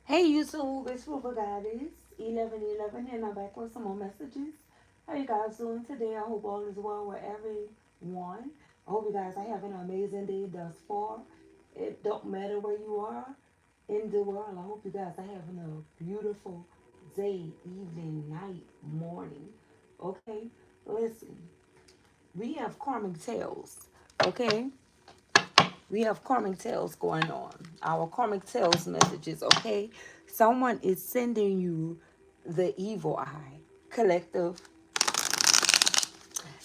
Hey YouTube, it's Ruba Goddess 1111 and I'm back with some more messages. How you guys doing today? I hope all is well with everyone. I hope you guys are having an amazing day thus far. It don't matter where you are in the world. I hope you guys are having a beautiful day, evening, night, morning. Okay, listen. We have Karmic Tales. Okay, we have karmic tales going on. Our karmic tales messages, okay? Someone is sending you the evil eye, collective,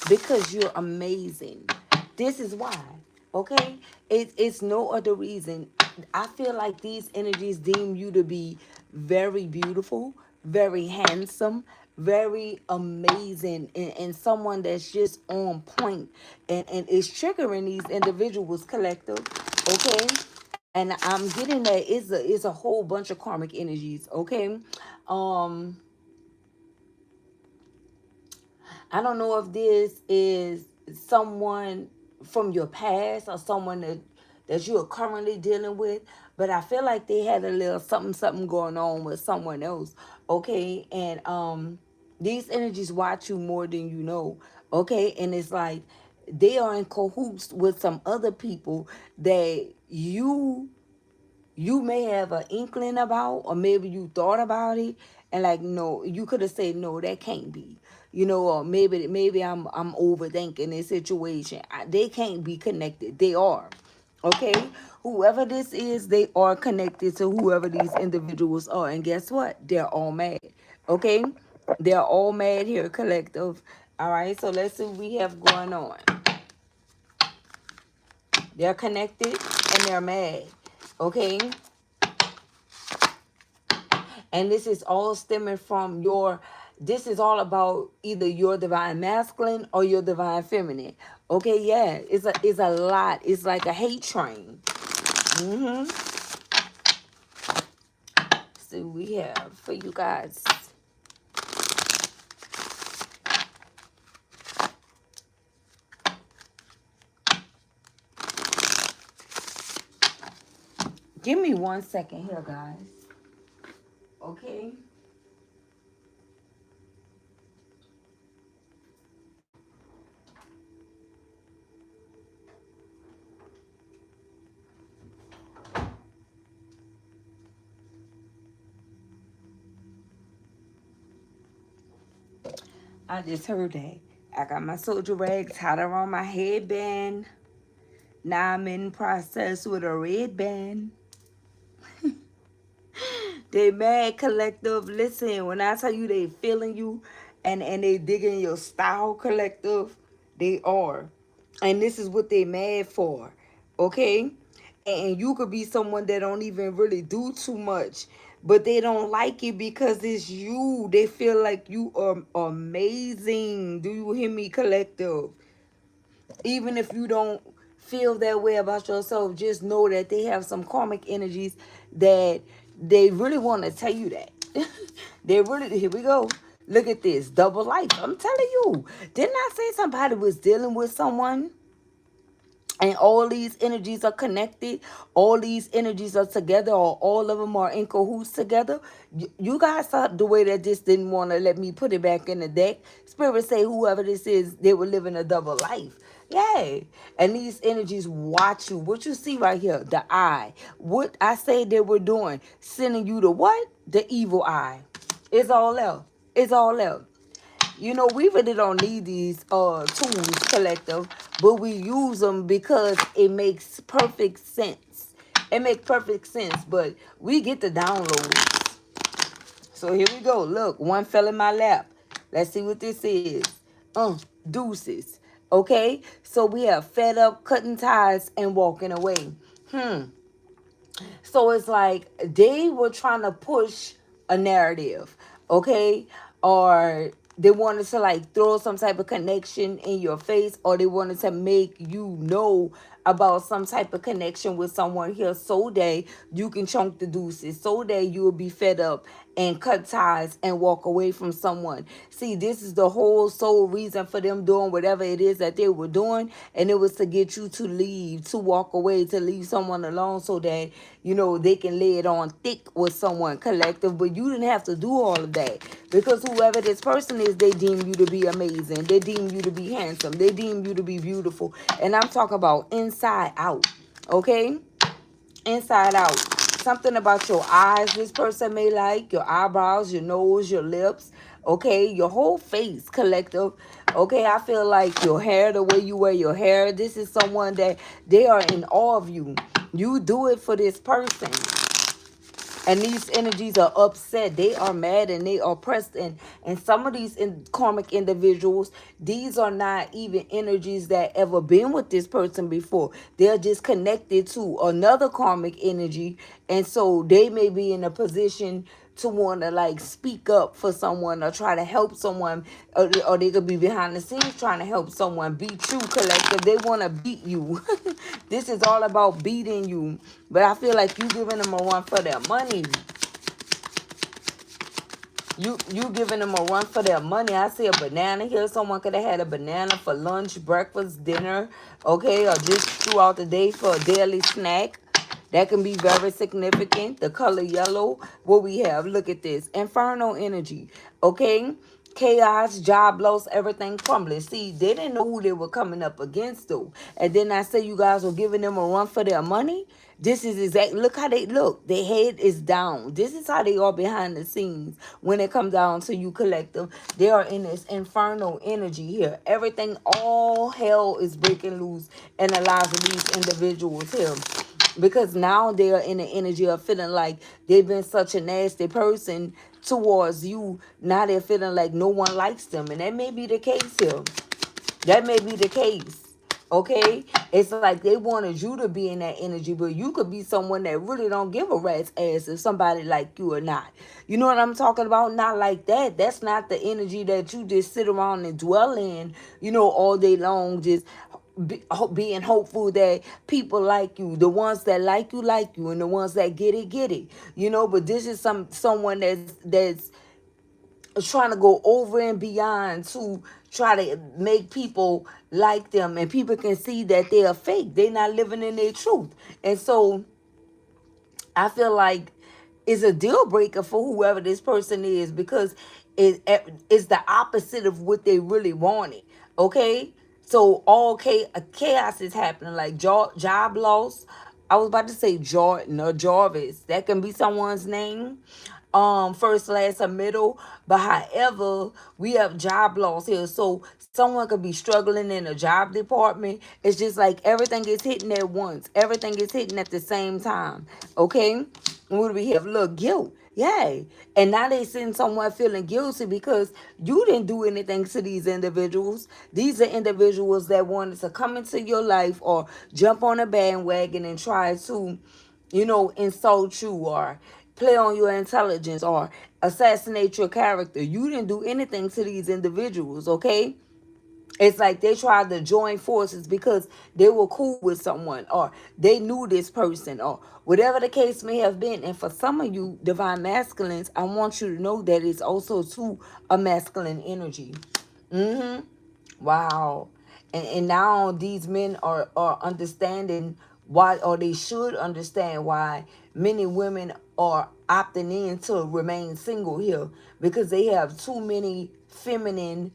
because you're amazing. This is why, okay? It's no other reason. I feel like these energies deem you to be very beautiful, very handsome, very amazing, and someone that's just on point and is triggering these individuals collective, okay? And I'm getting that it's a whole bunch of karmic energies, okay? Um, I don't know if this is someone from your past or someone that you are currently dealing with, but I feel like they had a little something going on with someone else. Okay, and these energies watch you more than you know. Okay, and it's like they are in cahoots with some other people that you may have an inkling about, or maybe you thought about it, and like, no, you could have said no, that can't be, or maybe I'm overthinking this situation. They can't be connected. They are, okay. Whoever this is, they are connected to whoever these individuals are, and guess what? They're all mad, okay. They're all mad here, collective. All right, so let's see what we have going on. They're connected and they're mad, okay. And this is all stemming from this is all about either your divine masculine or your divine feminine. Okay, yeah, it's a lot. It's like a hate train. Mm-hmm. So we have for you guys. Give me 1 second here, guys. Okay. I just heard that. I got my soldier rags tied around my headband. Now I'm in process with a red band. They mad, collective. Listen, when I tell you they feeling you and they digging your style, collective, they are. And this is what they mad for. Okay? And you could be someone that don't even really do too much, but they don't like it because it's you. They feel like you are amazing. Do you hear me, collective? Even if you don't feel that way about yourself, just know that they have some karmic energies that they really want to tell you that. They really, here we go. Look at this double life. I'm telling you. Didn't I say somebody was dealing with someone? And all these energies are connected, all these energies are together, or all of them are in cahoots together. You guys saw the way that this didn't want to let me put it back in the deck. Spirit say whoever this is, they were living a double life. Yeah. And these energies watch you. What you see right here, the eye. What I say they were doing, sending you to what? The evil eye. It's all out. It's all out. We really don't need these tools, collective, but we use them because it makes perfect sense. It makes perfect sense, but we get the downloads. So here we go. Look, one fell in my lap. Let's see what this is. Deuces. Okay, so we have fed up, cutting ties, and walking away. So it's like they were trying to push a narrative, okay? Or they wanted to like throw some type of connection in your face, or they wanted to make you know about some type of connection with someone here so that you can chunk the deuces, so that you will be fed up and cut ties and walk away from someone. See, this is the whole sole reason for them doing whatever it is that they were doing, and it was to get you to leave, to walk away, to leave someone alone so that, they can lay it on thick with someone, collective. But you didn't have to do all of that, because whoever this person is, they deem you to be amazing, they deem you to be handsome, they deem you to be beautiful. And I'm talking about inside out, okay? Inside out. Something about your eyes this person may like, your eyebrows, your nose, your lips, okay, your whole face, collective. Okay, I feel like your hair, the way you wear your hair, this is someone that they are in awe of you. You do it for this person. And these energies are upset, they are mad, and they are pressed. And some of these karmic individuals, these are not even energies that ever been with this person before. They're just connected to another karmic energy, and so they may be in a position to want to like speak up for someone or try to help someone, or they could be behind the scenes trying to help someone beat you, collective. They want to beat you. This is all about beating you. But I feel like you giving them a run for their money. You giving them a run for their money. I see a banana here. Someone could have had a banana for lunch, breakfast, dinner, okay, or just throughout the day for a daily snack. That can be very significant. The color yellow. What we have, look at this. Inferno energy, okay? Chaos, job loss, everything crumbling. See, they didn't know who they were coming up against, though. And then I say you guys were giving them a run for their money. This is exactly, look how they look. Their head is down. This is how they are behind the scenes when it comes down to you, collective. They are in this infernal energy here. Everything, all hell is breaking loose in the lives of these individuals here. Because now they are in the energy of feeling like they've been such a nasty person towards you. Now they're feeling like no one likes them. And that may be the case here. That may be the case. Okay? It's like they wanted you to be in that energy, but you could be someone that really don't give a rat's ass if somebody like you or not. You know what I'm talking about? Not like that. That's not the energy that you just sit around and dwell in, all day long, just being hopeful that people like you. The ones that like you, and the ones that get it. But this is someone that's trying to go over and beyond to try to make people like them, and people can see that they are fake, they're not living in their truth. And so I feel like it's a deal breaker for whoever this person is, because it's the opposite of what they really wanted. Okay, so all chaos is happening, like job loss. I was about to say Jordan or Jarvis. That can be someone's name, first, last, or middle. But however, we have job loss here. So someone could be struggling in a job department. It's just like everything is hitting at once. Everything is hitting at the same time. Okay? What do we have? Look, guilt. Yay. And now they send someone feeling guilty because you didn't do anything to these individuals. These are individuals that wanted to come into your life or jump on a bandwagon and try to, insult you or play on your intelligence or assassinate your character. You didn't do anything to these individuals, okay? It's like they tried to join forces because they were cool with someone, or they knew this person, or whatever the case may have been. And for some of you divine masculines, I want you to know that it's also too a masculine energy. Mm-hmm. Wow. And now these men are understanding why, or they should understand why many women are opting in to remain single here, because they have too many feminine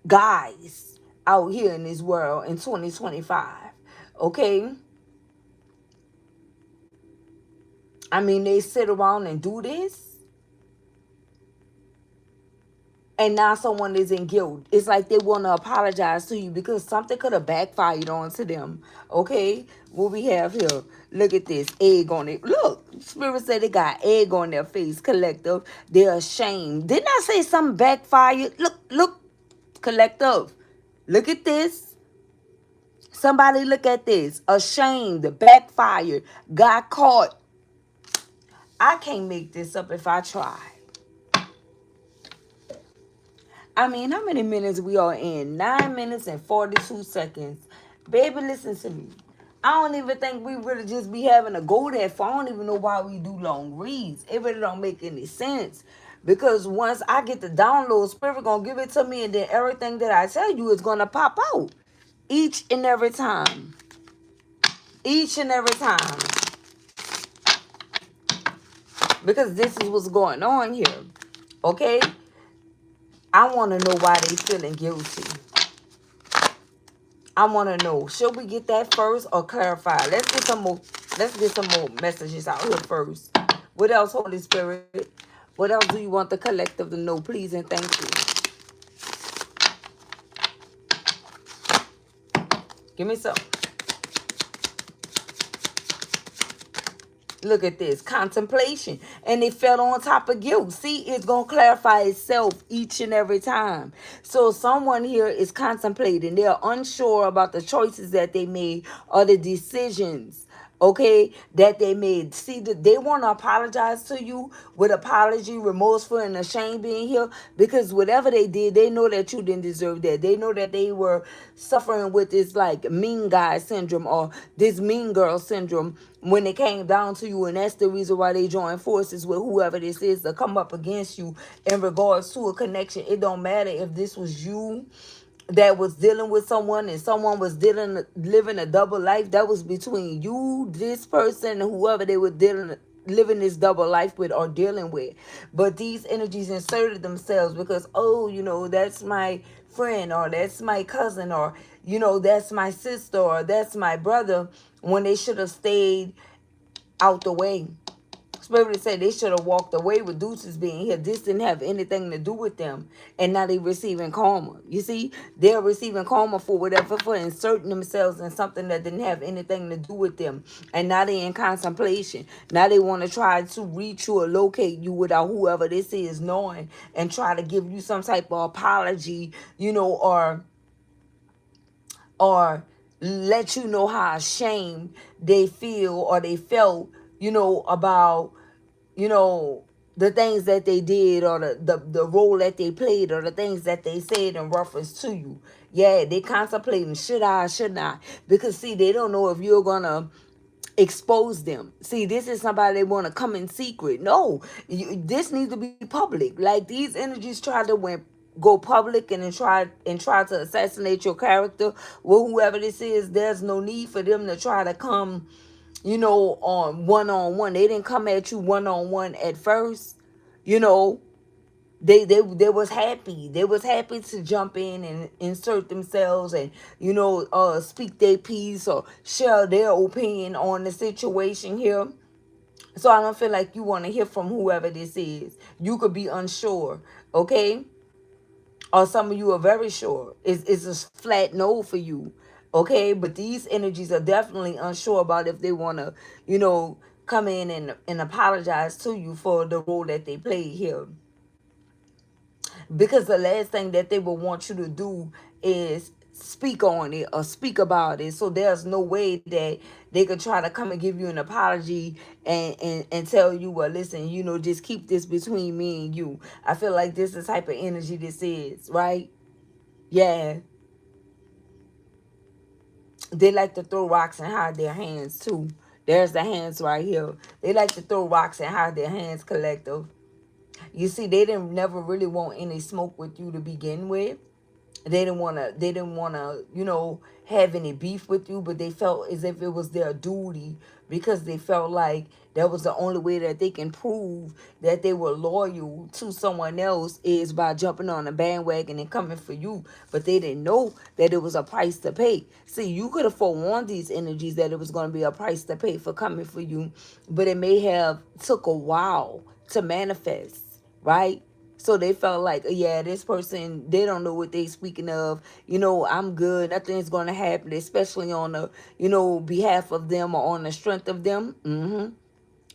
guys out here in this world in 2025. Okay? I mean, they sit around and do this, and now someone is in guilt. It's like they want to apologize to you because something could have backfired onto them. Okay? What we have here. Look at this. Egg on it. Look. Spirit said they got egg on their face, collective. They're ashamed. Didn't I say something backfired? Look, collective. Look at this. Somebody look at this. Ashamed, backfired, got caught. I can't make this up if I try. I mean, how many minutes we are in? 9 minutes and 42 seconds. Baby, listen to me. I don't even think we really just be having to go that far. I don't even know why we do long reads. It really don't make any sense. Because once I get the download, Spirit gonna give it to me, and then everything that I tell you is gonna pop out. Each and every time. Each and every time. Because this is what's going on here. Okay? I wanna know why they feeling guilty. I want to know, should we get that first or clarify? Let's get some more messages out here first. What else, Holy Spirit? What else do you want the collective to know? Please and thank you. Give me some. Look at this. Contemplation. And they fell on top of guilt. See, it's going to clarify itself each and every time. So someone here is contemplating. They're unsure about the choices that they made or the decisions, okay, that they made. See, that they want to apologize to you with apology, remorseful, and ashamed being here, because whatever they did, they know that you didn't deserve that. They know that they were suffering with this like mean guy syndrome or this mean girl syndrome when it came down to you, and that's the reason why they joined forces with whoever this is to come up against you in regards to a connection. It don't matter if this was you that was dealing with someone and someone was living a double life. That was between you, this person, and whoever they were living this double life with or dealing with. But these energies inserted themselves because, oh, that's my friend, or that's my cousin, or that's my sister, or that's my brother, when they should have stayed out the way. Spirit said they should have walked away with Deuces being here. This didn't have anything to do with them. And now they receiving karma. You see, they're receiving karma for whatever, for inserting themselves in something that didn't have anything to do with them. And now they're in contemplation. Now they want to try to reach you or locate you without whoever this is knowing, and try to give you some type of apology, or let you know how ashamed they feel or they felt, about, the things that they did, or the role that they played, or the things that they said in reference to you. Yeah, they contemplating, should I, should not? Because see, they don't know if you're gonna expose them. See, this is somebody they want to come in secret. No, this needs to be public. Like, these energies try to go public and then try to assassinate your character with whoever this is. There's no need for them to try to come, on one. They didn't come at you one at first. You know, they was happy. They was happy to jump in and insert themselves and speak their piece or share their opinion on the situation here. So I don't feel like you want to hear from whoever this is. You could be unsure, okay? Or some of you are very sure. It's a flat no for you, okay? But these energies are definitely unsure about if they want to, come in and apologize to you for the role that they played here. Because the last thing that they will want you to do is speak on it or speak about it. So there's no way that they could try to come and give you an apology and tell you, well, listen, just keep this between me and you. I feel like this is the type of energy this is, right? Yeah. They like to throw rocks and hide their hands too. There's the hands right here. They like to throw rocks and hide their hands, collective. You see, they didn't never really want any smoke with you to begin with. They didn't want to have any beef with you, but they felt as if it was their duty, because they felt like that was the only way that they can prove that they were loyal to someone else, is by jumping on a bandwagon and coming for you. But they didn't know that it was a price to pay. See, you could have forewarned these energies that it was going to be a price to pay for coming for you, but it may have took a while to manifest, right? So they felt like, yeah, this person, they don't know what they speaking of. I'm good. Nothing's going to happen, especially on the, behalf of them or on the strength of them.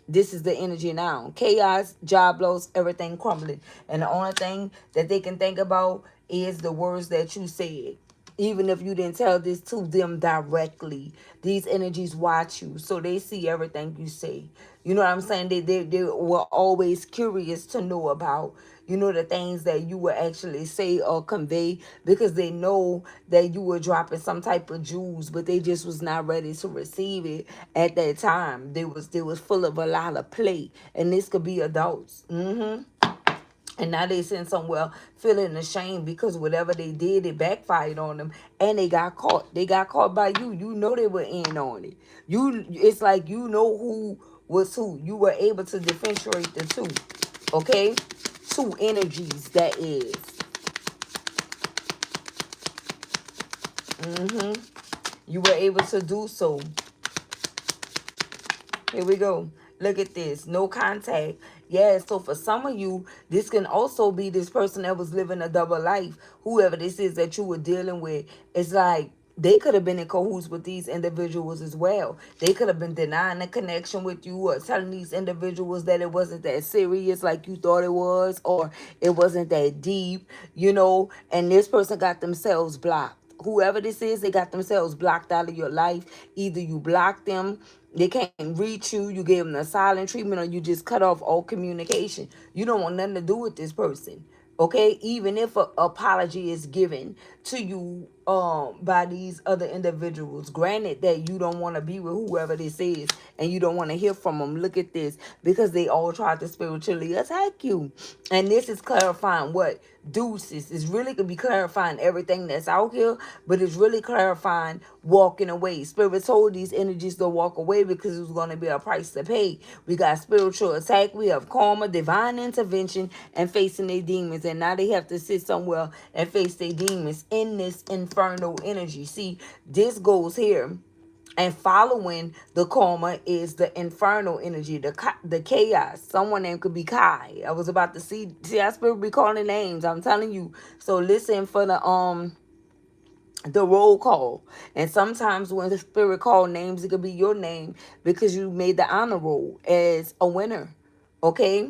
This is the energy now. Chaos, job loss, everything crumbling. And the only thing that they can think about is the words that you said. Even if you didn't tell this to them directly, these energies watch you, so they see everything you say. You know what I'm saying? They were always curious to know about, the things that you would actually say or convey, because they know that you were dropping some type of jewels, but they just was not ready to receive it at that time. They was full of a lot of play, and this could be adults. And now they sitting somewhere feeling ashamed because whatever they did, it backfired on them, and they got caught. They got caught by you. You know they were in on it. It's like you know who was who. You were able to differentiate the two. Okay, two energies. That is. You were able to do so. Here we go. Look at this. No contact. Yeah, so for some of you, this can also be this person that was living a double life. Whoever this is that you were dealing with, it's like they could have been in cahoots with these individuals as well. They could have been denying the connection with you, or telling these individuals that it wasn't that serious like you thought it was, or it wasn't that deep, and this person got themselves blocked. Whoever this is, they got themselves blocked out of your life. Either you blocked them, they can't reach you, you gave them the silent treatment, or you just cut off all communication. You don't want nothing to do with this person. Okay, even if an apology is given to you by these other individuals, granted that you don't want to be with whoever this is and you don't want to hear from them. Look at this, because they all tried to spiritually attack you. And this is clarifying what deuces is really could be clarifying everything that's out here, but it's really clarifying walking away. Spirit told these energies to walk away because it was going to be a price to pay. We got spiritual attack, we have karma, divine intervention, and facing their demons. And now they have to sit somewhere and face their demons in this infernal energy. See, this goes here. And following the karma is the infernal energy, the chaos. Someone name could be Kai. I was about to see I spirit be calling names. I'm telling you. So listen for the roll call. And sometimes when the spirit call names, it could be your name because you made the honor roll as a winner. Okay?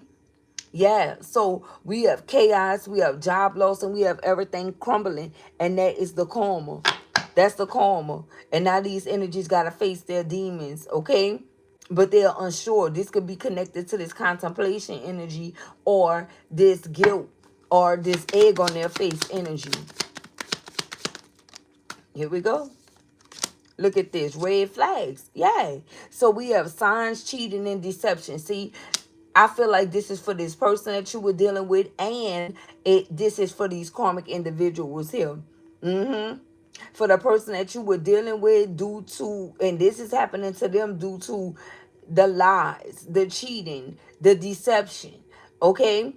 Yeah, so we have chaos, we have job loss, and we have everything crumbling, and that is the karma. That's the karma. And now these energies got to face their demons, okay? But they're unsure. This could be connected to this contemplation energy, or this guilt, or this egg on their face energy. Here we go. Look at this. Red flags. Yeah. So we have signs, cheating, and deception. See, I feel like this is for this person that you were dealing with, and this is for these karmic individuals here. For the person that you were dealing with, due to, and this is happening to them due to the lies, the cheating, the deception. Okay?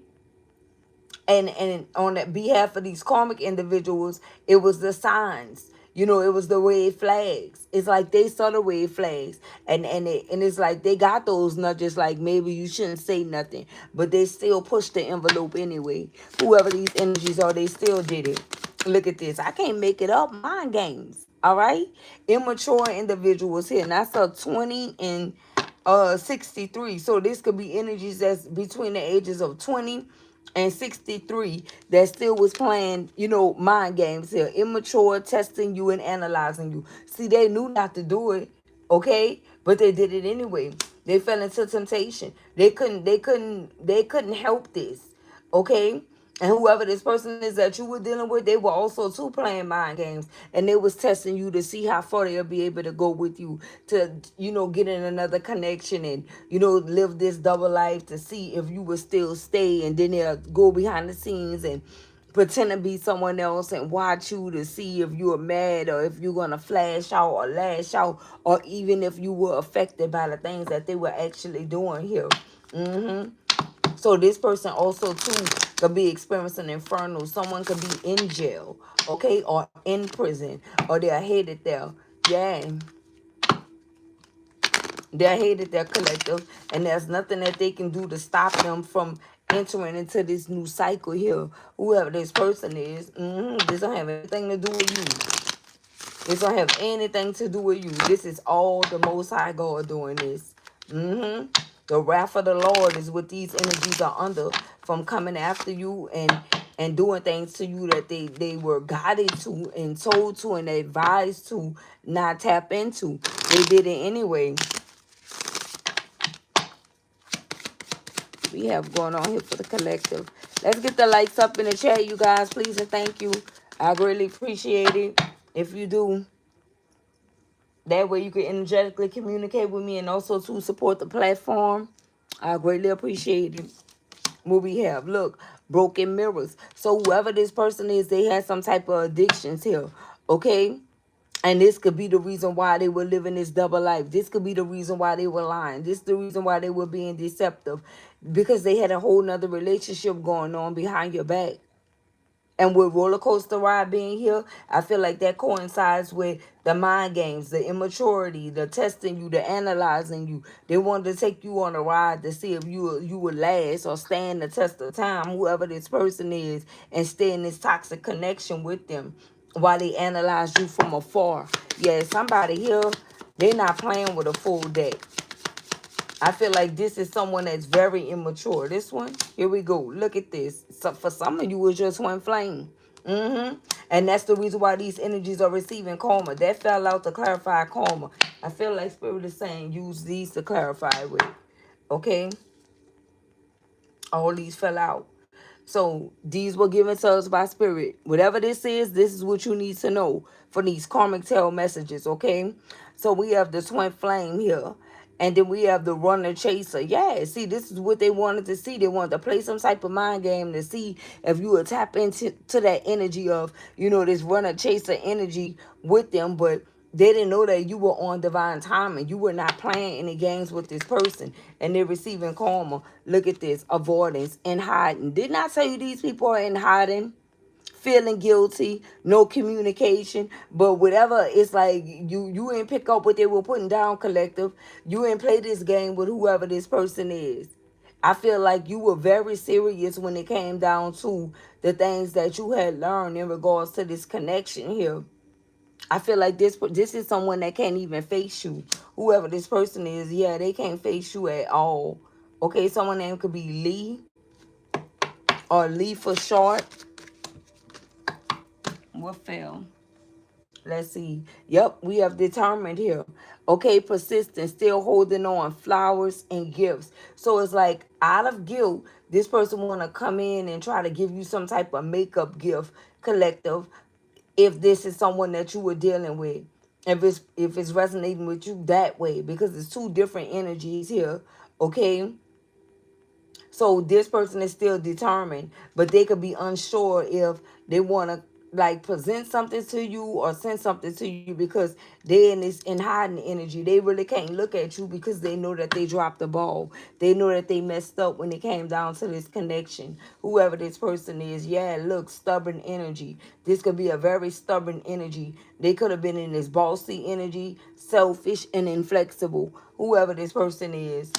And on the behalf of these karmic individuals, it was the signs. It was the red flags. It's like they saw the red flags, and it's like they got those nudges, like maybe you shouldn't say nothing, but they still pushed the envelope anyway. Whoever these energies are, they still did it. Look at this. I can't make it up. Mind games. All right. Immature individuals here. And I saw 20 and 63. So this could be energies that's between the ages of 20 and 63 that still was playing, mind games here. Immature, testing you and analyzing you. See, they knew not to do it, okay? But they did it anyway. They fell into temptation. They couldn't help this, okay? And whoever this person is that you were dealing with, they were also too playing mind games. And they was testing you to see how far they'll be able to go with you to, get in another connection and, live this double life to see if you would still stay. And then they'll go behind the scenes and pretend to be someone else and watch you to see if you are mad, or if you're going to flash out or lash out, or even if you were affected by the things that they were actually doing here. So this person also too could be experiencing inferno. Someone could be in jail, okay, or in prison, or they're headed there. Yeah, they're headed there, collective, and there's nothing that they can do to stop them from entering into this new cycle here. Whoever this person is, this don't have anything to do with you. This don't have anything to do with you. This is all the Most High God doing this. The wrath of the Lord is what these energies are under, from coming after you and and doing things to you that they were guided to and told to and advised to not tap into. They did it anyway. We have going on here for the collective. Let's get the lights up in the chat, you guys, please, and thank you. I greatly appreciate it if you do. That way you can energetically communicate with me and also to support the platform. I greatly appreciate it. What we have, look, broken mirrors. So whoever this person is, they had some type of addictions here, okay? And this could be the reason why they were living this double life. This could be the reason why they were lying. This is the reason why they were being deceptive. Because they had a whole nother relationship going on behind your back. And with roller coaster ride being here, I feel like that coincides with the mind games, the immaturity, the testing you, the analyzing you. They wanted to take you on a ride to see if you would last or stand the test of time, whoever this person is, and stay in this toxic connection with them while they analyze you from afar. Yeah, somebody here, they're not playing with a full deck. I feel like this is someone that's very immature. This one, here we go. Look at this. So for some of you, it's just one flame. And that's the reason why these energies are receiving karma. That fell out to clarify karma. I feel like Spirit is saying use these to clarify with. Okay? All these fell out. So these were given to us by Spirit. Whatever this is what you need to know for these karmic tale messages, okay? So we have the twin flame here. And then we have the runner chaser. Yeah, see, this is what they wanted to see. They wanted to play some type of mind game to see if you would tap into that energy of, this runner chaser energy with them. But they didn't know that you were on divine timing. You were not playing any games with this person. And they're receiving karma. Look at this. Avoidance and hiding. Didn't I tell you these people are in hiding? Feeling guilty, no communication, but whatever, it's like you ain't pick up what they were putting down, collective. You ain't play this game with whoever this person is. I feel like you were very serious when it came down to the things that you had learned in regards to this connection here. I feel like this is someone that can't even face you. Whoever this person is, yeah, they can't face you at all. Okay, someone name could be Lee or Lee for short. What fell? Let's see. Yep, we have determined here. Okay, persistent, still holding on, flowers and gifts. So it's like out of guilt, this person want to come in and try to give you some type of makeup gift, collective, if this is someone that you were dealing with. If it's resonating with you that way, because it's two different energies here, okay? So this person is still determined, but they could be unsure if they want to like present something to you or send something to you, because they in hiding energy. They really can't look at you because they know that they dropped the ball. They know that they messed up when it came down to this connection. Whoever this person is, yeah, look, stubborn energy. This could be a very stubborn energy. They could have been in this bossy energy, selfish and inflexible. Whoever this person is.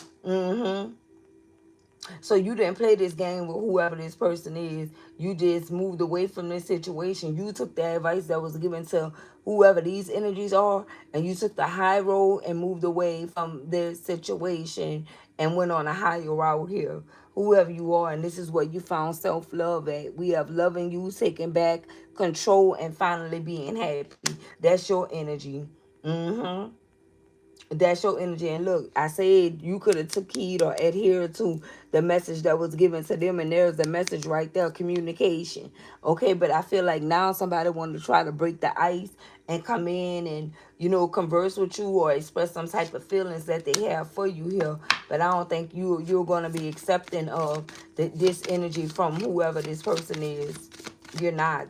So you didn't play this game with whoever this person is. You just moved away from this situation. You took the advice that was given to whoever these energies are, and you took the high road and moved away from this situation and went on a higher route here. Whoever you are, and this is what you found self-love at. We have loving you, taking back control, and finally being happy. That's your energy. That's your energy. And look, I said you could have took heed or adhered to the message that was given to them, and there's the message right there, communication. Okay, but I feel like now somebody wanted to try to break the ice and come in and converse with you or express some type of feelings that they have for you here. But I don't think you're going to be accepting of this energy from whoever this person is. You're not.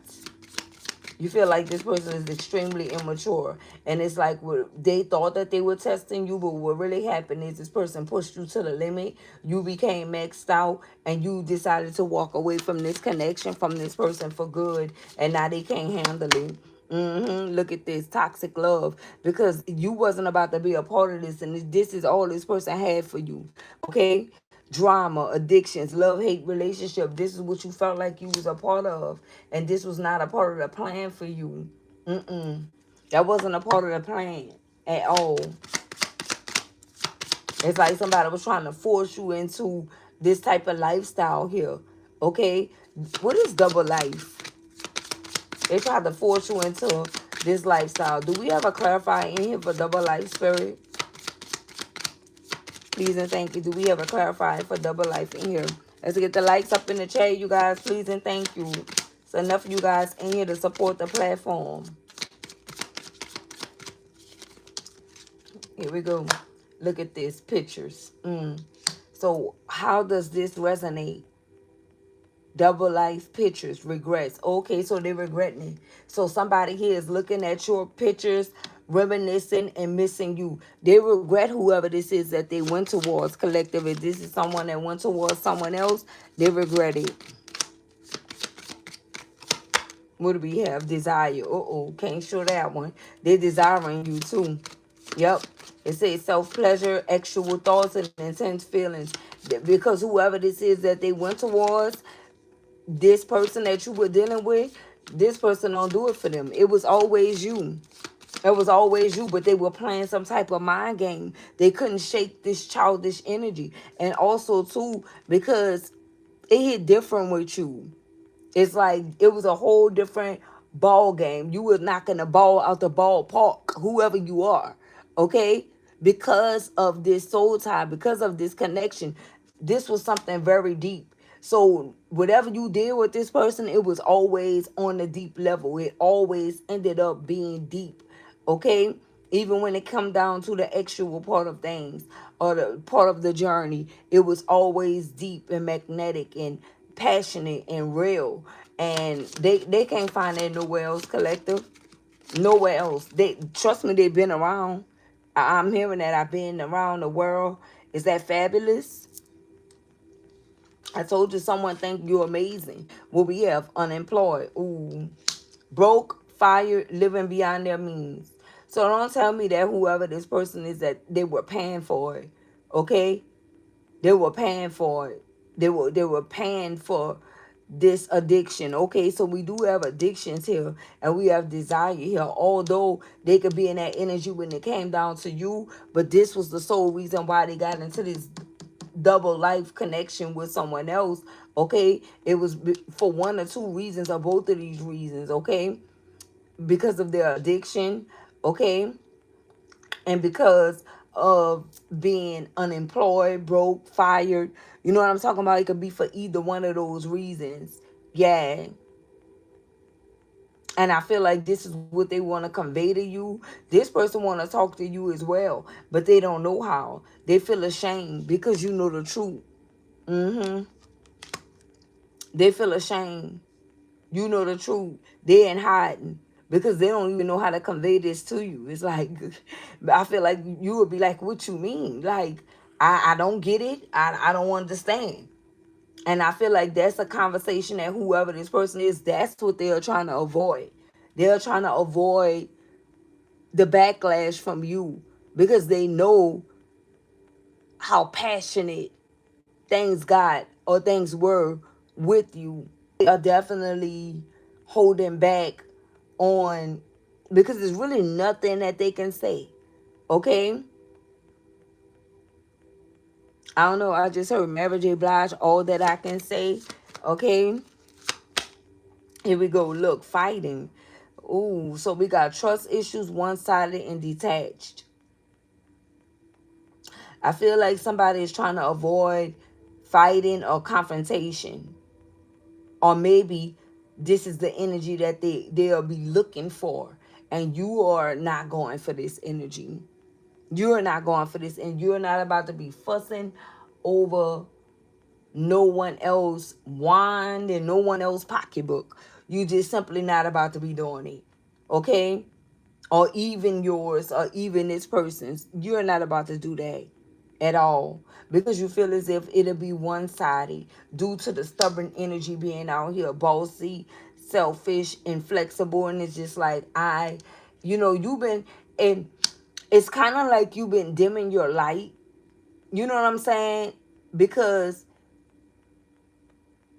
You feel like this person is extremely immature. And it's like they thought that they were testing you, but what really happened is this person pushed you to the limit. You became maxed out, and you decided to walk away from this connection, from this person for good. And now they can't handle it. Look at this toxic love, because you wasn't about to be a part of this, and this is all this person had for you. Okay, drama, addictions, love, hate, relationship. This is what you felt like you was a part of, and this was not a part of the plan for you. That wasn't a part of the plan at all. It's like somebody was trying to force you into this type of lifestyle here. Okay, what is double life? They tried to force you into this lifestyle. Do we have a clarifier in here for double life, spirit? Please and thank you. Do we have a clarifier for double life in here? Let's get the likes up in the chat, you guys. Please and thank you. It's enough of you guys in here to support the platform. Here we go. Look at this. Pictures. So how does this resonate? Double life pictures, regrets. Okay, so they're regretting it. So somebody here is looking at your pictures, reminiscing and missing you. They regret whoever this is that they went towards, collective. If this is someone that went towards someone else, they regret it. What do we have? Desire. Uh-oh, can't show that one. They're desiring you too. Yep. It says self-pleasure, actual thoughts, and intense feelings. Because whoever this is that they went towards, this person that you were dealing with, this person don't do it for them. It was always you. It was always you, but they were playing some type of mind game. They couldn't shake this childish energy. And also, too, because it hit different with you. It's like it was a whole different ball game. You were knocking the ball out the ballpark, whoever you are, okay? Because of this soul tie, because of this connection, this was something very deep. So whatever you did with this person, it was always on the deep level. It always ended up being deep, okay? Even when it come down to the actual part of things or the part of the journey, it was always deep and magnetic and passionate and real. And they can't find it nowhere else, collective. Nowhere else. They trust me, they've been around. I'm hearing that I've been around the world. Is that fabulous? I told you someone think you're amazing. Well, we have unemployed. Ooh. Broke, fired, living beyond their means. So don't tell me that whoever this person is that they were paying for it. Okay? They were paying for it. They were paying for this addiction. Okay, so we do have addictions here and we have desire here. Although they could be in that energy when it came down to you, but this was the sole reason why they got into this double life connection with someone else. Okay, it was for one or two reasons or both of these reasons. Okay, because of their addiction. Okay, and because of being unemployed, broke, fired. You know what I'm talking about? It could be for either one of those reasons. Yeah. And I feel like this is what they want to convey to you. This person want to talk to you as well, but they don't know how. They feel ashamed because you know the truth. They feel ashamed. You know the truth. They ain't hiding because they don't even know how to convey this to you. It's like, I feel like you would be like, what you mean? Like, I don't get it. I don't understand. And I feel like that's a conversation that whoever this person is, that's what they're trying to avoid. They're trying to avoid the backlash from you because they know how passionate things got or things were with you. They are definitely holding back on because there's really nothing that they can say. Okay? I don't know. I just heard Mary J. Blige, all that I can say. Okay? Here we go. Look, fighting. Ooh, so we got trust issues, one-sided and detached. I feel like somebody is trying to avoid fighting or confrontation. Or maybe this is the energy that they'll be looking for. And you are not going for this energy. You're not going for this. And you're not about to be fussing over no one else wand and no one else pocketbook. You just simply not about to be doing it. Okay? Or even yours or even this person's. You're not about to do that at all because you feel as if it'll be one-sided due to the stubborn energy being out here, bossy, selfish, inflexible. And it's just like, you've been, and it's kind of like you've been dimming your light. You know what I'm saying? Because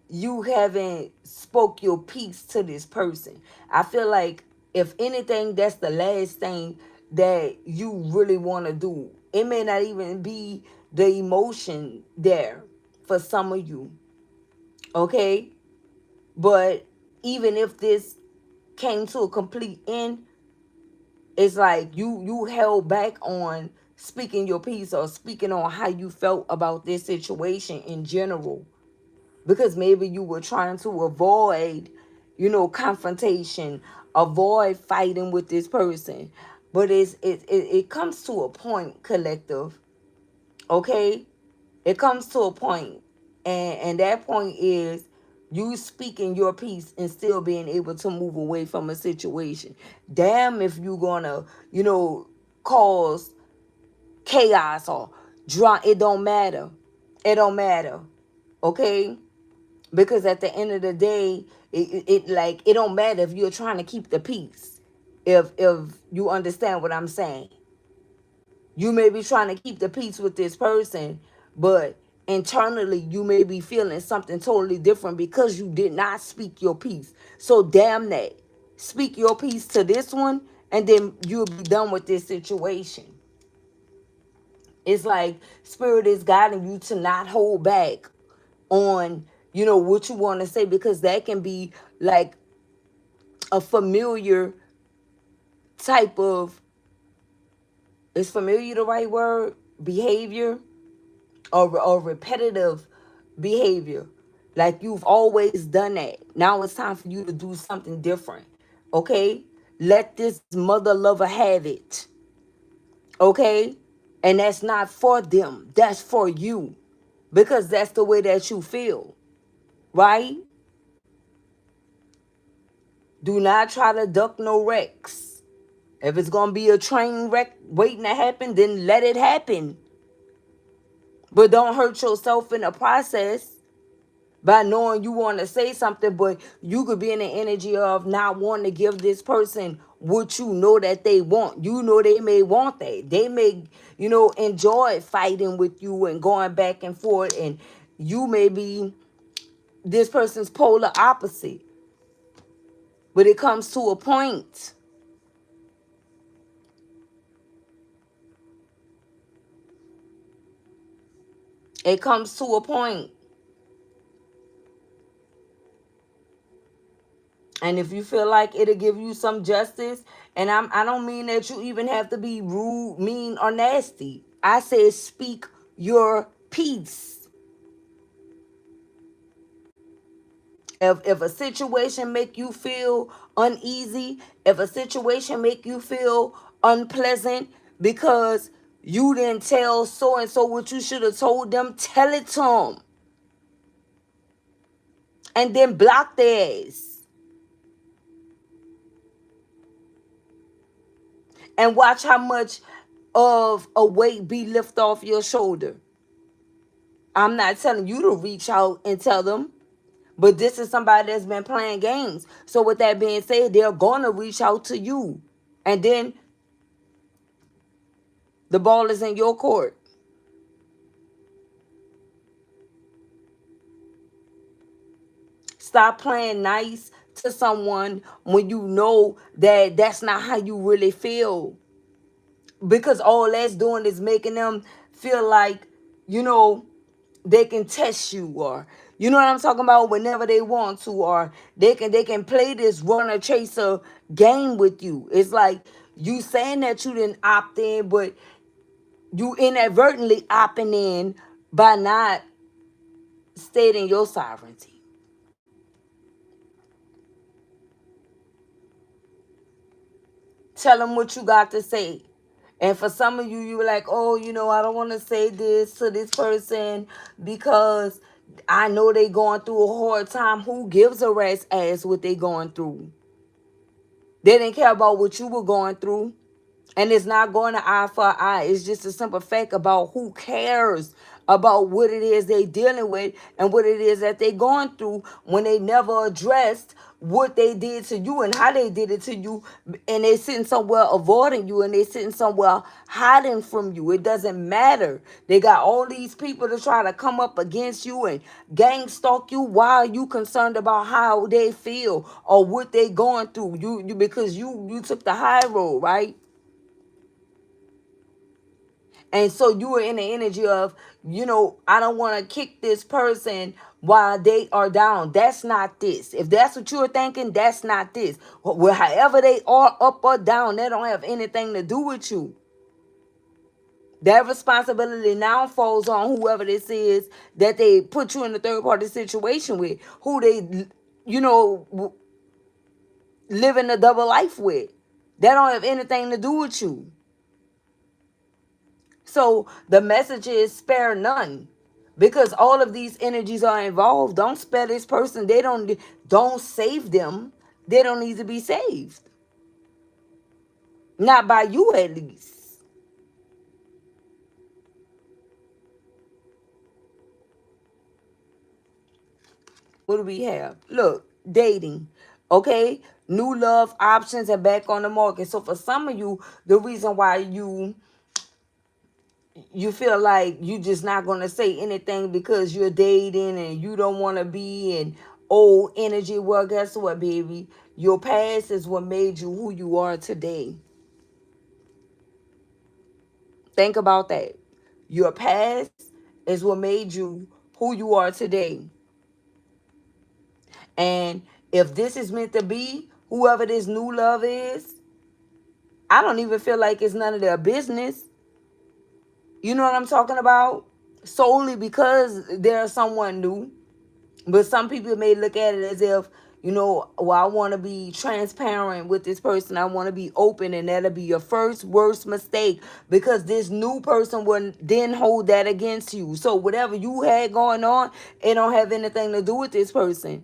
you haven't spoke your piece to this person. I feel like if anything, that's the last thing that you really want to do. It may not even be the emotion there for some of you. Okay? But even if this came to a complete end, it's like you held back on speaking your piece or speaking on how you felt about this situation in general, because maybe you were trying to avoid, confrontation, avoid fighting with this person. But it comes to a point, collective. Okay, it comes to a point, and that point is you speaking your piece and still being able to move away from a situation. Damn, if you gonna, cause chaos or drama, it don't matter. It don't matter. Okay, because at the end of the day, it don't matter if you're trying to keep the peace. If you understand what I'm saying, you may be trying to keep the peace with this person, but internally you may be feeling something totally different because you did not speak your piece. So damn that. Speak your piece to this one, and then you'll be done with this situation. It's like spirit is guiding you to not hold back on, what you want to say, because that can be like a familiar type of, is familiar the right word? Behavior, or repetitive behavior. Like you've always done that. Now it's time for you to do something different. Okay? Let this mother lover have it. Okay? And that's not for them. That's for you. Because that's the way that you feel. Right? Do not try to duck no wrecks. If it's going to be a train wreck waiting to happen, then let it happen. But don't hurt yourself in the process by knowing you want to say something, but you could be in the energy of not wanting to give this person what you know that they want. You know they may want that. They may, enjoy fighting with you and going back and forth, and you may be this person's polar opposite. But it comes to a point. It comes to a point. And if you feel like it'll give you some justice, and I don't mean that you even have to be rude, mean, or nasty. I said speak your piece. If a situation make you feel uneasy, if a situation make you feel unpleasant because you didn't tell so and so what you should have told them, tell it to them. And then block their ass. And watch how much of a weight be lift off your shoulder. I'm not telling you to reach out and tell them, but this is somebody that's been playing games. So with that being said, they're going to reach out to you. And then the ball is in your court. Stop playing nice to someone when you know that that's not how you really feel. Because all that's doing is making them feel like, you know, they can test you, or you know what I'm talking about, whenever they want to, or they can play this runner chaser game with you. It's like you saying that you didn't opt in, but you inadvertently opting in by not stating your sovereignty. Tell them what you got to say. And for some of you, you were like, oh, I don't want to say this to this person because I know they going through a hard time. Who gives a rat's ass what they going through? They didn't care about what you were going through. And it's not going to eye for eye. It's just a simple fact about who cares about what it is they dealing with and what it is that they going through when they never addressed what they did to you and how they did it to you, and they sitting somewhere avoiding you, and they sitting somewhere hiding from you. It doesn't matter. They got all these people to try to come up against you and gang stalk you. Why are you concerned about how they feel or what they going through? You because you took the high road, right? And so you are in the energy of, I don't want to kick this person while they are down. That's not this. If that's what you're thinking, that's not this. Well, however they are, up or down, they don't have anything to do with you. That responsibility now falls on whoever this is that they put you in a third party situation with, who they, living a double life with. That don't have anything to do with you. So the message is spare none. Because all of these energies are involved. Don't spare this person. Don't save them. They don't need to be saved. Not by you, at least. What do we have? Look, dating. Okay? New love options are back on the market. So for some of you, the reason why you feel like you just not going to say anything because you're dating and you don't want to be in old energy. Well, guess what, baby? Your past is what made you who you are today. Think about that. Your past is what made you who you are today. And if this is meant to be, whoever this new love is, I don't even feel like it's none of their business. You know what I'm talking about? Solely because they're someone new. But some people may look at it as if, well, I want to be transparent with this person. I want to be open, and that'll be your first worst mistake because this new person will then hold that against you. So whatever you had going on, it don't have anything to do with this person.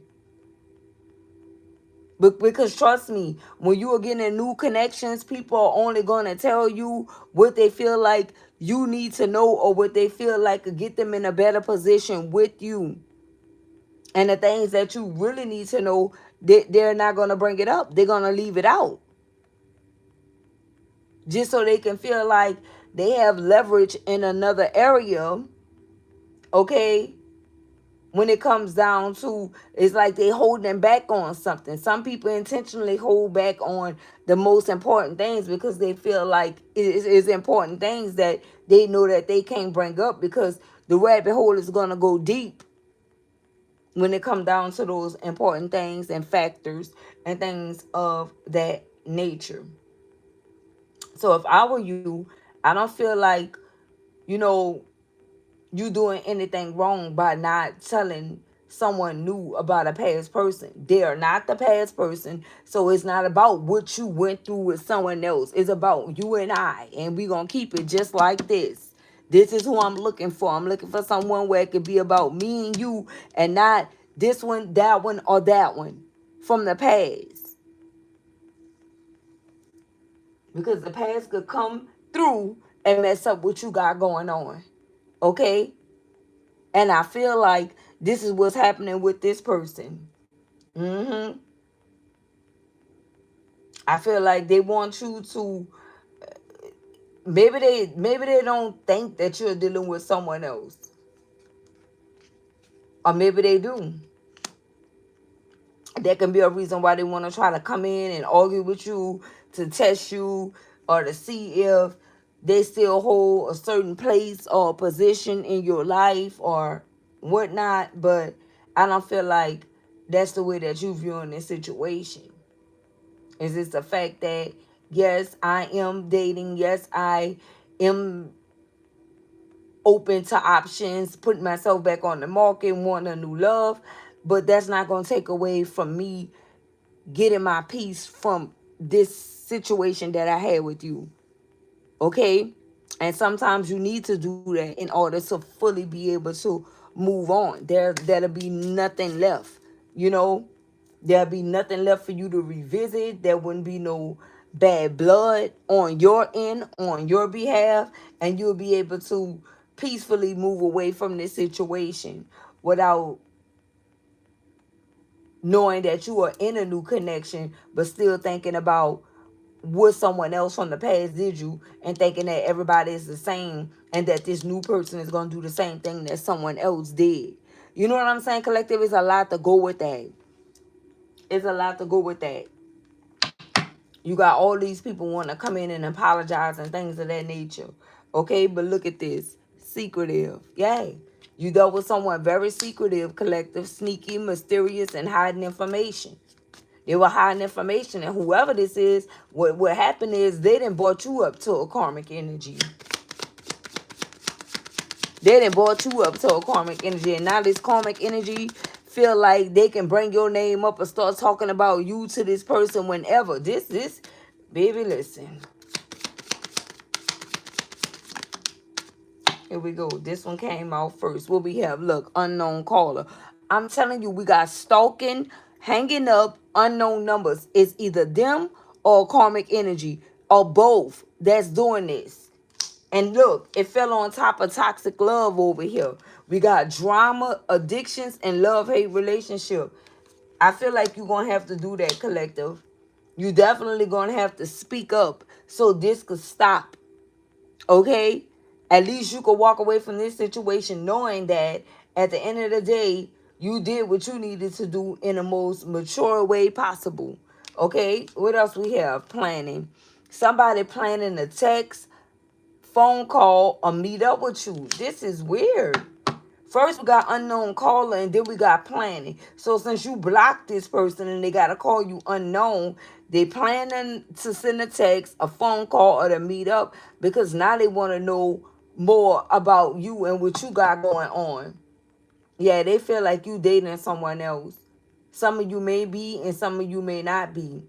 But because trust me, when you are getting new connections, people are only going to tell you what they feel like you need to know or what they feel like could get them in a better position with you. And the things that you really need to know, they're not going to bring it up. They're going to leave it out. Just so they can feel like they have leverage in another area, okay? When it comes down to, it's like they holding back on something. Some people intentionally hold back on the most important things because they feel like it's important things that they know that they can't bring up because the rabbit hole is going to go deep when it comes down to those important things and factors and things of that nature. So if I were you, I don't feel like, you know, you doing anything wrong by not telling someone new about a past person. They are not the past person. So it's not about what you went through with someone else. It's about you and I. And we're going to keep it just like this. This is who I'm looking for. I'm looking for someone where it could be about me and you and not this one, that one, or that one from the past. Because the past could come through and mess up what you got going on. Okay? And I feel like this is what's happening with this person. Mm-hmm. I feel like they want you to maybe they don't think that you're dealing with someone else. Or maybe they do. That can be a reason why they want to try to come in and argue with you, to test you, or to see if they still hold a certain place or position in your life or whatnot. But I don't feel like that's the way that you viewing this situation. Is this the fact that yes, I am dating, yes, I am open to options, putting myself back on the market, wanting a new love, but that's not going to take away from me getting my peace from this situation that I had with you. Okay? And sometimes you need to do that in order to fully be able to move on. There'll be nothing left, you know? There'll be nothing left for you to revisit. There wouldn't be no bad blood on your end, on your behalf, and you'll be able to peacefully move away from this situation without knowing that you are in a new connection, but still thinking about what someone else from the past did you and thinking that everybody is the same and that this new person is going to do the same thing that someone else did. You know what I'm saying? Collective is a lot to go with that. It's a lot to go with that. You got all these people want to come in and apologize and things of that nature. Okay, but look at this. Secretive. Yay. You dealt with someone very secretive, collective, sneaky, mysterious, and hiding information. They were hiding information, and whoever this is, what happened is they done brought you up to a karmic energy. They done brought you up to a karmic energy, and now this karmic energy feel like they can bring your name up and start talking about you to this person whenever. Baby, listen. Here we go. This one came out first. What we have? Look, unknown caller. I'm telling you, we got stalking, hanging up, unknown numbers. It's either them or karmic energy or both that's doing this. And look, it fell on top of toxic love over here. We got drama, addictions, and love-hate relationship. I feel like you're going to have to do that, collective. You definitely going to have to speak up so this could stop. Okay? At least you could walk away from this situation knowing that at the end of the day, you did what you needed to do in the most mature way possible. Okay? What else we have? Planning. Somebody planning a text, phone call, or meet up with you. This is weird. First, we got unknown caller, and then we got planning. So since you blocked this person and they got to call you unknown, they planning to send a text, a phone call, or to meet up because now they want to know more about you and what you got going on. Yeah, they feel like you dating someone else. Some of you may be and some of you may not be.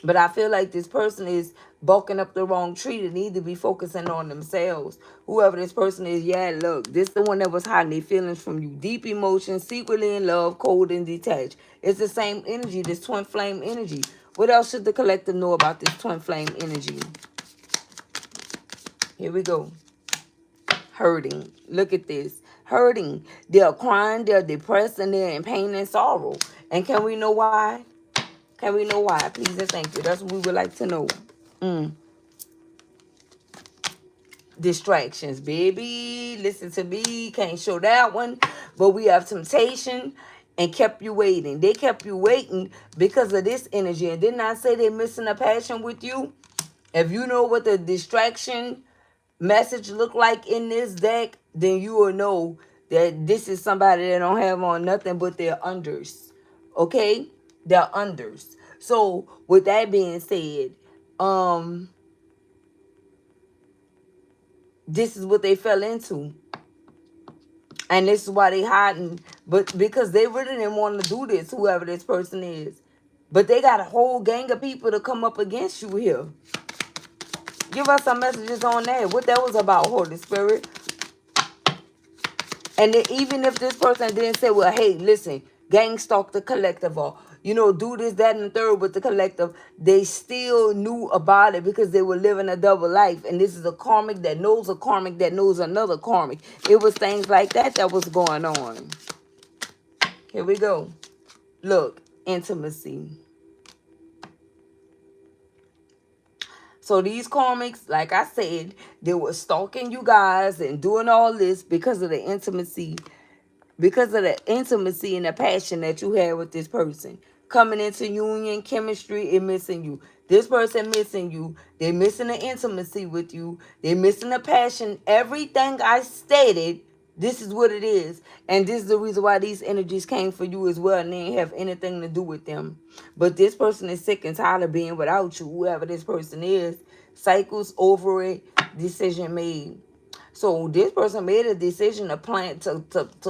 But I feel like this person is bulking up the wrong tree. They need to be focusing on themselves. Whoever this person is, yeah, look, this the one that was hiding their feelings from you. Deep emotions, secretly in love, cold and detached. It's the same energy, this twin flame energy. What else should the collective know about this twin flame energy? Here we go. Hurting. Look at this. Hurting. They're crying, they're depressed, and they're in pain and sorrow. And can we know why? Can we know why? Please and thank you. That's what we would like to know. Distractions, baby. Listen to me. Can't show that one. But we have temptation and kept you waiting. They kept you waiting because of this energy. And didn't I say they're missing a passion with you? If you know what the distraction message look like in this deck, then you will know that this is somebody that don't have on nothing but their unders. Okay? They're unders. So with that being said, this is what they fell into. And this is why they hiding. But because they really didn't want to do this, whoever this person is. But they got a whole gang of people to come up against you here. Give us some messages on that. What that was about, Holy Spirit. And then even if this person didn't say, well, hey, listen, gang stalk the collective or, do this, that, and the third with the collective, they still knew about it because they were living a double life. And this is a karmic that knows another karmic. It was things like that was going on. Here we go. Look, intimacy. So these karmics, like I said, they were stalking you guys and doing all this because of the intimacy. Because of the intimacy and the passion that you had with this person. Coming into union, chemistry, and missing you. This person missing you. They missing the intimacy with you. They missing the passion. Everything I stated, this is what it is. And this is the reason why these energies came for you as well. And they didn't have anything to do with them. But this person is sick and tired of being without you. Whoever this person is. Cycles over it. Decision made. So this person made a decision to plan to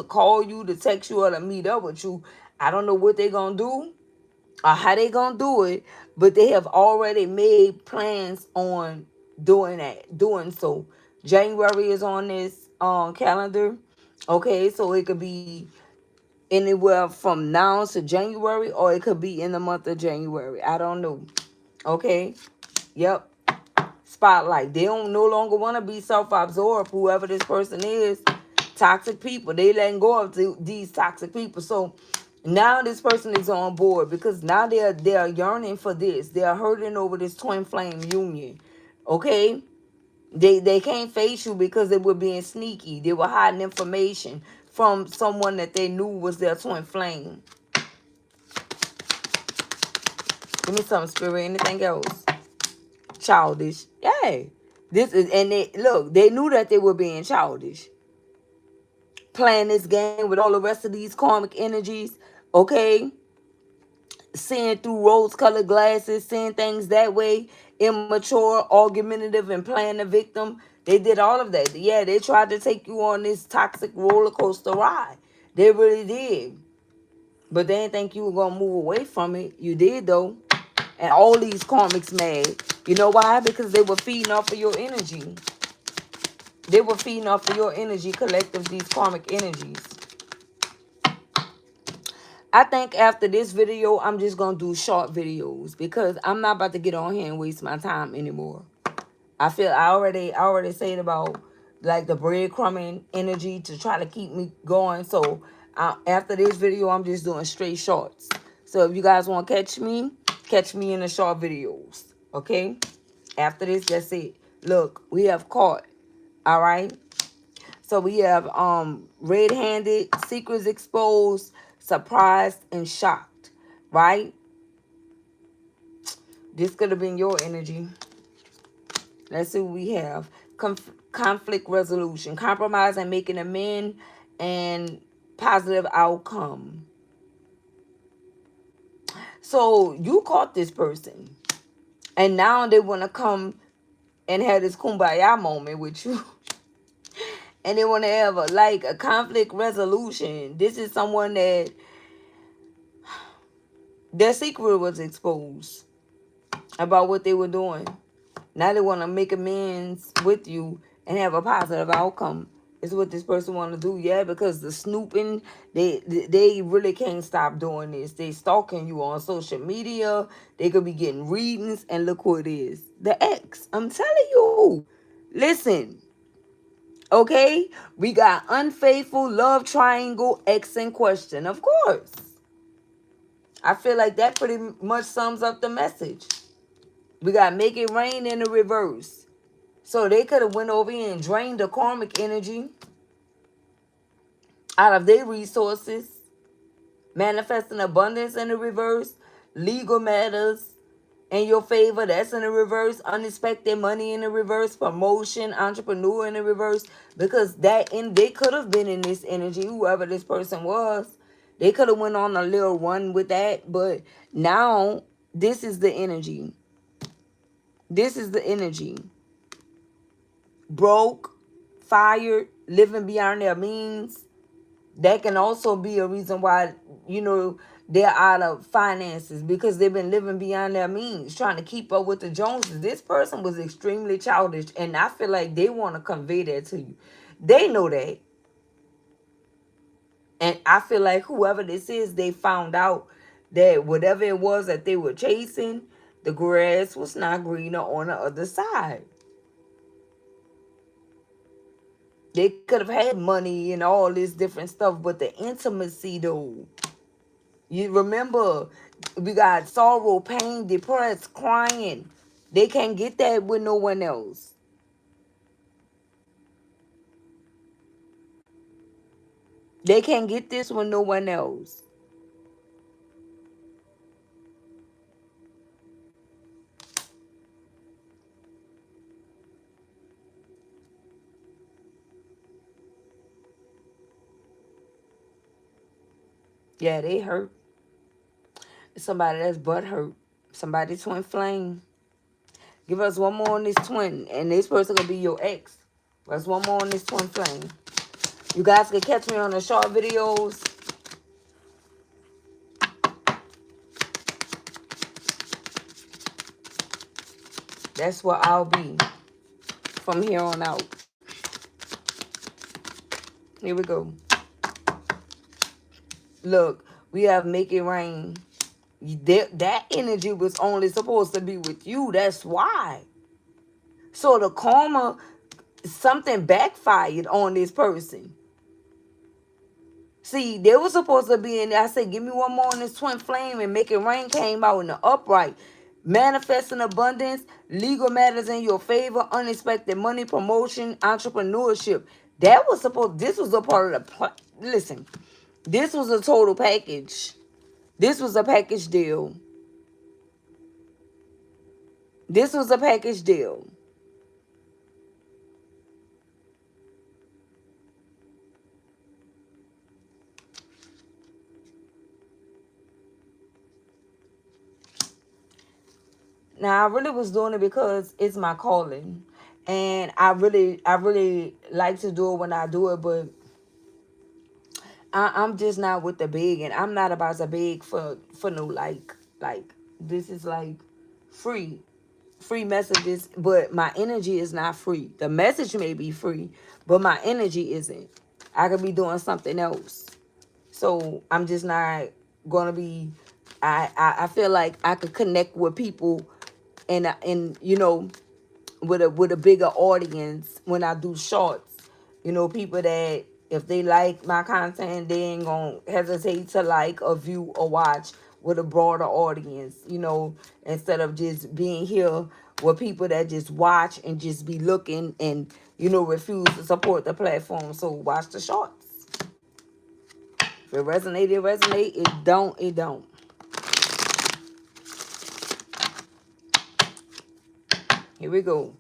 call you, to text you, or to meet up with you. I don't know what they're going to do or how they going to do it, but they have already made plans on doing so. January is on this calendar. Okay, so it could be anywhere from now to January, or it could be in the month of January. I don't know. Okay, yep. Spotlight. They don't no longer want to be self-absorbed. Whoever this person is, toxic people. They letting go of these toxic people. So now this person is on board because now they're yearning for this. They're hurting over this twin flame union. Okay, they can't face you because they were being sneaky. They were hiding information from someone that they knew was their twin flame. Give me some, Spirit. Anything else? Childish. Yay. This is, and they look, they knew that they were being childish, playing this game with all the rest of these karmic energies. Okay, seeing through rose-colored glasses, seeing things that way, immature, argumentative, and playing the victim. They did all of that. Yeah, they tried to take you on this toxic roller coaster ride. They really did. But they didn't think you were gonna move away from it. You did though. And all these karmics mad. You know why? Because they were feeding off of your energy. They were feeding off of your energy, collective, these karmic energies. I think after this video, I'm just going to do short videos because I'm not about to get on here and waste my time anymore. I feel I already said about like the breadcrumbing energy to try to keep me going. So after this video, I'm just doing straight shorts. So if you guys want to catch me in the short videos. Okay? After this, that's it. Look, we have caught. All right? So we have red-handed, secrets exposed, surprised, and shocked, right? This could have been your energy. Let's see what we have. Conflict resolution, compromise and making amend, and positive outcome. So you caught this person, and now they want to come and have this kumbaya moment with you. And they want to have a conflict resolution. This is someone that their secret was exposed about what they were doing. Now they want to make amends with you and have a positive outcome. Is what this person want to do. Yeah, because the snooping, they really can't stop doing this. They stalking you on social media. They could be getting readings, and look who it is. The ex. I'm telling you. Listen. Okay? We got unfaithful, love triangle, ex in question. Of course. I feel like that pretty much sums up the message. We got make it rain in the reverse. So they could have went over here and drained the karmic energy out of their resources. Manifesting abundance in the reverse. Legal matters in your favor. That's in the reverse. Unexpected money in the reverse. Promotion, entrepreneur in the reverse. Because they could have been in this energy, whoever this person was. They could have went on a little run with that. But now this is the energy. This is the energy. Broke, fired, living beyond their means. That can also be a reason why, they're out of finances, because they've been living beyond their means, trying to keep up with the Joneses. This person was extremely childish, and I feel like they want to convey that to you. They know that. And I feel like whoever this is, they found out that whatever it was that they were chasing, the grass was not greener on the other side. They could have had money and all this different stuff, but the intimacy, though. You remember, we got sorrow, pain, depressed, crying. They can't get that with no one else. They can't get this with no one else. Yeah, they hurt. Somebody that's butt hurt. Somebody twin flame. Give us one more on this twin, and this person gonna be your ex. Give us one more on this twin flame. You guys can catch me on the short videos. That's where I'll be from here on out. Here we go. Look, we have make it rain. That energy was only supposed to be with you. That's why. So the karma, something backfired on this person. See, they were supposed to be in there. I said, give me one more on this twin flame, and make it rain came out in the upright. Manifesting abundance, legal matters in your favor, unexpected money, promotion, entrepreneurship. This was a part of the, listen, this was a total package. This was a package deal. This was a package deal. Now I really was doing it because it's my calling. And I really like to do it when I do it, but I'm just not with the begging. I'm not about to beg for no like this is like free free messages, but my energy is not free. The message may be free, but my energy isn't. I could be doing something else. So I'm just not gonna be. I feel like I could connect with people, and with a bigger audience when I do shorts. People that if they like my content, they ain't gonna hesitate to like or view or watch with a broader audience. Instead of just being here with people that just watch and just be looking and refuse to support the platform. So watch the shorts. If it resonate, it resonate. It don't, it don't. Here we go.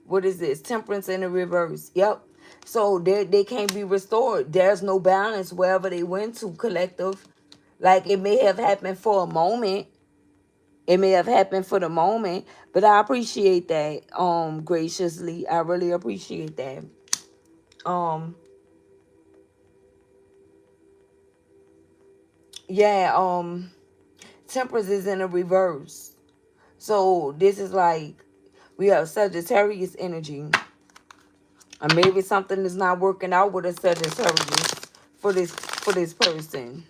What is this? Temperance in the reverse. Yep. So they can't be restored. There's no balance wherever they went to, collective. Like it may have happened for a moment. It may have happened for the moment, but I appreciate that graciously. I really appreciate that. Um yeah, temperance is in the reverse. So this is like we have Sagittarius energy. Or maybe something is not working out with a Sagittarius for this person.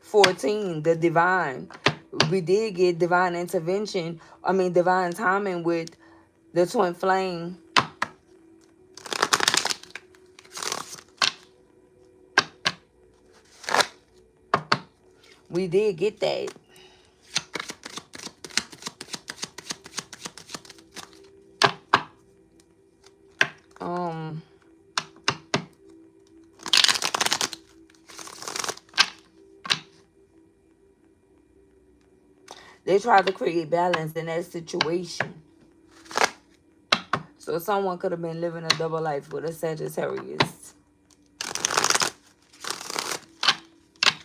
14, the divine. We did get divine intervention. Divine timing with the twin flame. We did get that. They tried to create balance in that situation. So someone could have been living a double life with a Sagittarius.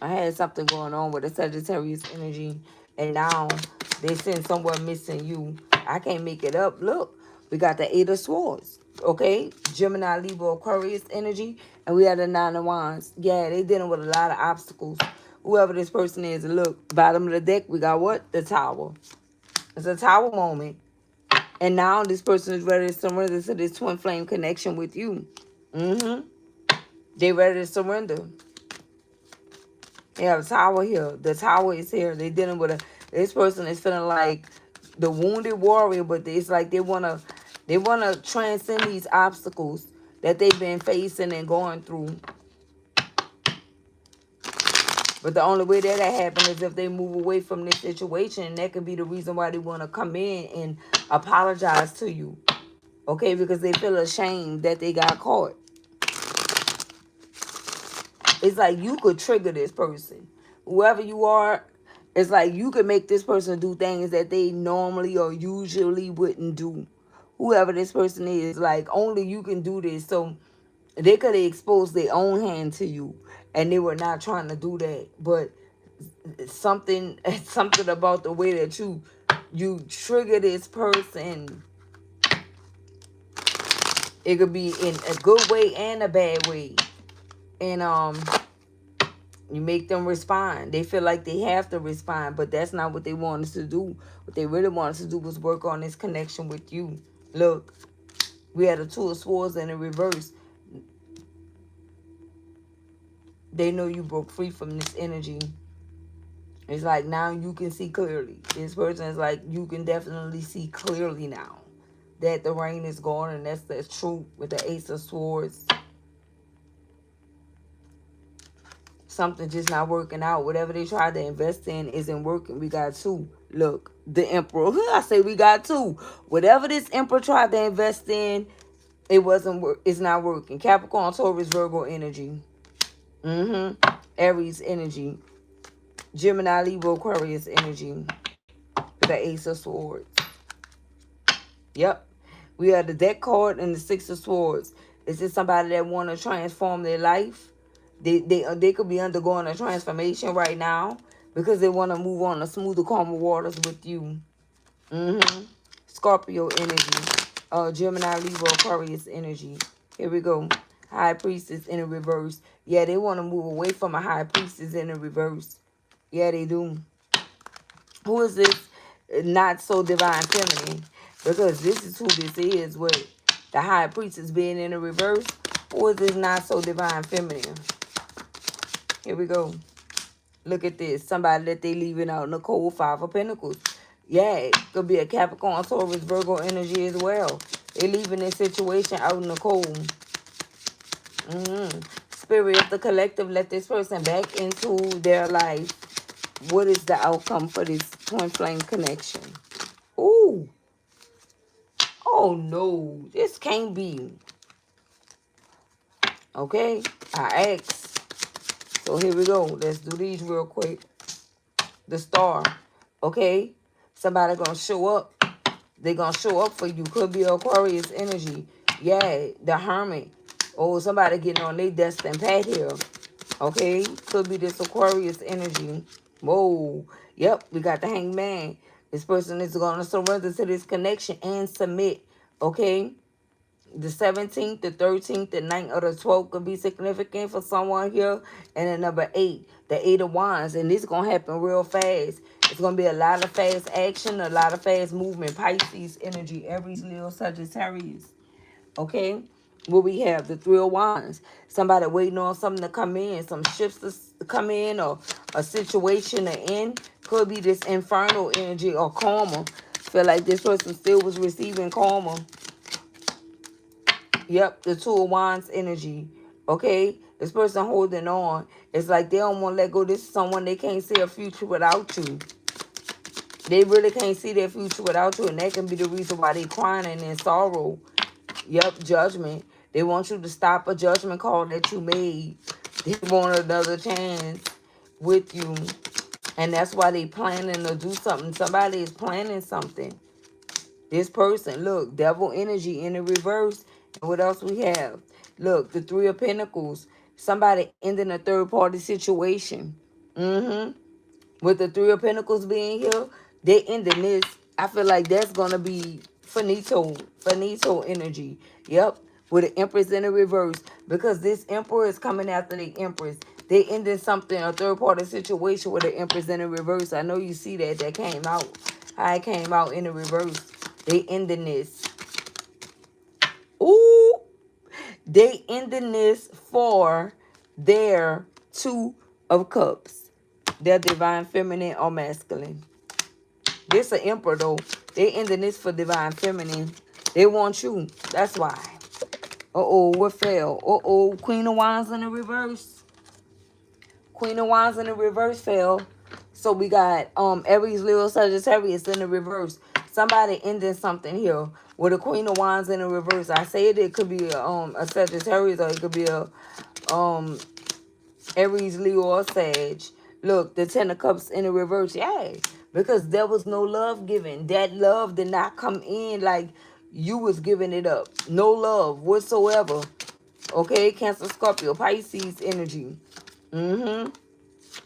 I had something going on with a Sagittarius energy, and now they send someone missing you. I can't make it up. Look, we got the Eight of Swords, okay? Gemini, Libra, Aquarius energy, and we had the Nine of Wands. Yeah, they dealing with a lot of obstacles. Whoever this person is, look, bottom of the deck, we got what? The Tower. It's a Tower moment. And now this person is ready to surrender to this twin flame connection with you. They ready to surrender. They have a tower here. The tower is here. They dealing with this person is feeling like the wounded warrior, but it's like they wanna transcend these obstacles that they've been facing and going through. But the only way that happens is if they move away from this situation, and that could be the reason why they want to come in and apologize to you. Okay, because they feel ashamed that they got caught. It's like you could trigger this person. Whoever you are, it's like you could make this person do things that they normally or usually wouldn't do. Whoever this person is, like only you can do this. So they could have exposed their own hand to you, and they were not trying to do that. But something about the way that you trigger this person. It could be in a good way and a bad way. And you make them respond. They feel like they have to respond, but that's not what they want us to do. What they really want us to do was work on this connection with you. Look, we had a Two of Swords in the reverse. They know you broke free from this energy. It's like now you can see clearly. This person is like, you can definitely see clearly now that the rain is gone, and that's the truth with the Ace of Swords. Something just not working out. Whatever they tried to invest in isn't working. We got two. Look, the Emperor. I say we got two. Whatever this Emperor tried to invest in, it's not working. Capricorn, Taurus, Virgo energy. Aries energy. Gemini, Libra, Aquarius energy. The Ace of Swords. Yep. We have the deck card and the Six of Swords. Is this somebody that want to transform their life? They could be undergoing a transformation right now, because they want to move on to smoother, calmer waters with you. Scorpio energy. Gemini, Libra, Aquarius energy. Here we go. High priestess in a reverse. Yeah, they want to move away from a high priestess in a reverse. Yeah, they do. Who is this not so divine feminine? Because this is who this is with the high priestess being in a reverse. Who is this not so divine feminine? Here we go. Look at this. Somebody that they leaving out in the cold. Five of Pentacles. Yeah, it could be a Capricorn, Taurus, Virgo energy as well. They leaving this situation out in the cold. Spirit of the collective, let this person back into their life. What is the outcome for this twin flame connection? Ooh. Oh no. This can't be. Okay. I asked. So here we go. Let's do these real quick. The star. Okay. Somebody gonna show up. They gonna show up for you. Could be Aquarius energy. Yeah. The Hermit. Oh, somebody getting on their destined path here. Okay. Could be this Aquarius energy. Whoa. Yep. We got the Hangman. This person is gonna surrender to this connection and submit. Okay. The 17th, the 13th, the 9th, or the 12th could be significant for someone here. And the number 8, the 8 of Wands. And this is going to happen real fast. It's going to be a lot of fast action, a lot of fast movement. Pisces energy, Aries, Leo, Sagittarius. Okay? What we have, the 3 of Wands. Somebody waiting on something to come in, some shifts to come in, or a situation to end. Could be this infernal energy or karma. Feel like this person still was receiving karma. Yep, the 2 of Wands energy. Okay? This person holding on. It's like they don't want to let go. This is someone they can't see a future without you. They really can't see their future without you. And that can be the reason why they crying and in sorrow. Yep, judgment. They want you to stop a judgment call that you made. They want another chance with you. And that's why they planning to do something. Somebody is planning something. This person, look, devil energy in the reverse. And what else we have? Look, the 3 of Pentacles. Somebody ending a third party situation. With the 3 of Pentacles being here, they ending this. I feel like that's going to be finito energy. Yep. With the Empress in the reverse. Because this Emperor is coming after the Empress. They ended something, a third party situation with the Empress in the reverse. I know you see that. That came out. How it came out in the reverse. They ending this. Ooh. They ending this for their 2 of Cups. Their divine feminine or masculine. This an emperor though. They ending this for divine feminine. They want you. That's why. Uh-oh, what fell? Uh-oh, Queen of Wands in the reverse. Queen of Wands in the reverse fell. So we got Aries, Leo, Sagittarius in the reverse. Somebody ending something here with a Queen of Wands in the reverse. I say it could be a Sagittarius, or it could be a Aries, Leo, or Sag. Look, the 10 of Cups in the reverse. Yeah, because there was no love given. That love did not come in like you was giving it up. No love whatsoever. Okay, Cancer, Scorpio, Pisces energy.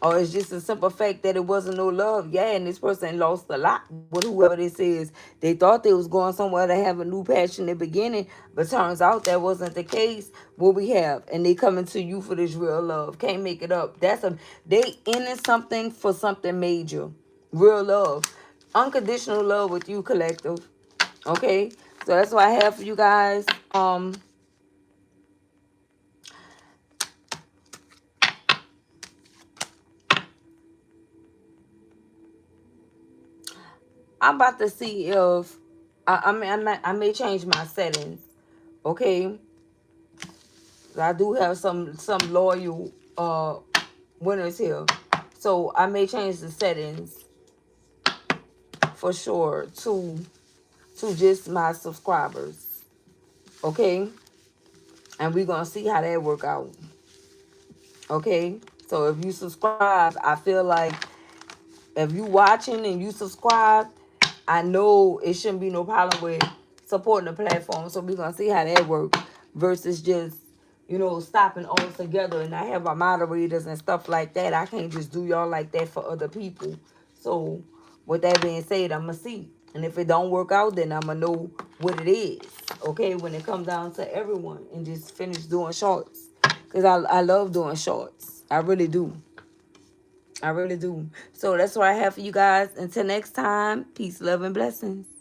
Or it's just a simple fact that it wasn't no love. Yeah, and this person lost a lot with whoever this is. They thought they was going somewhere to have a new passionate beginning, but turns out that wasn't the case. What we have, and they coming to you for this real love. Can't make it up. They ending something for something major. Real love. Unconditional love with you, collective. Okay? So that's what I have for you guys. I'm about to see if I may change my settings. Okay, I do have some loyal winners here, so I may change the settings for sure to just my subscribers. Okay, and we're gonna see how that work out. Okay, so if you subscribe, I feel like if you watching and you subscribe, I know it shouldn't be no problem with supporting the platform. So we're going to see how that works versus just, stopping all together. And I have our moderators and stuff like that. I can't just do y'all like that for other people. So with that being said, I'ma see. And if it don't work out, then I'ma know what it is. Okay, when it comes down to everyone, and just finish doing shorts. Cause I love doing shorts. I really do. I really do. So that's what I have for you guys. Until next time, peace, love, and blessings.